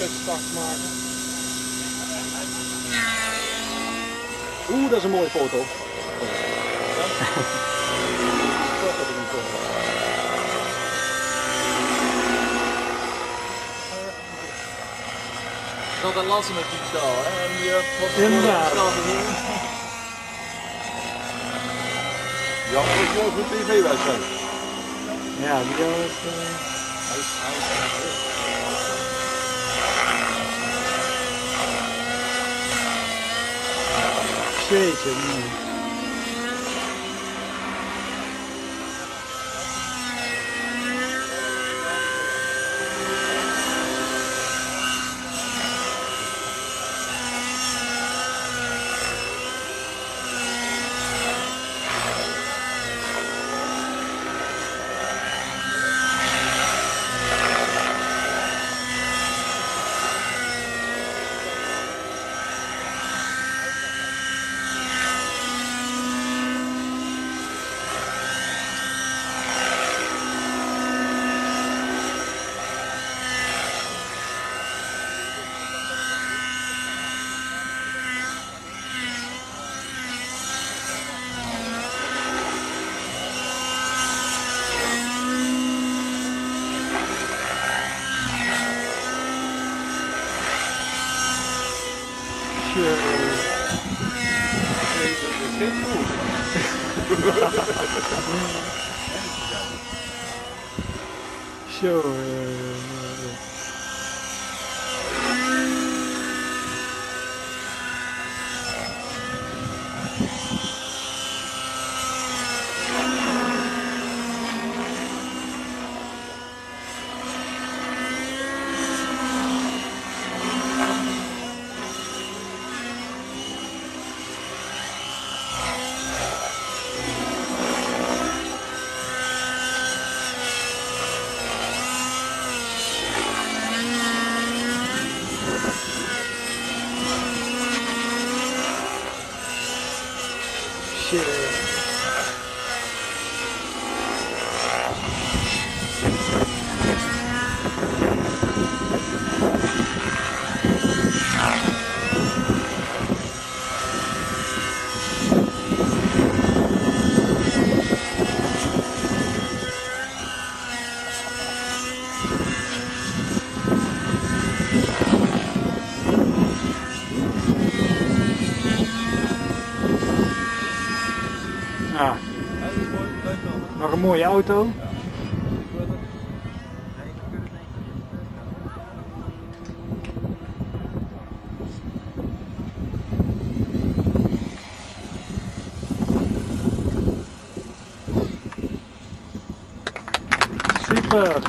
flitsstart maken. Oeh, dat is een mooie foto. Het is altijd lastig met digitaal, hè? En je hebt inderdaad. Ja, dat is wel voor tv-wedstrijd. Ja, die was... Jeetje. Zo. Ja. Nog een mooie auto. Super.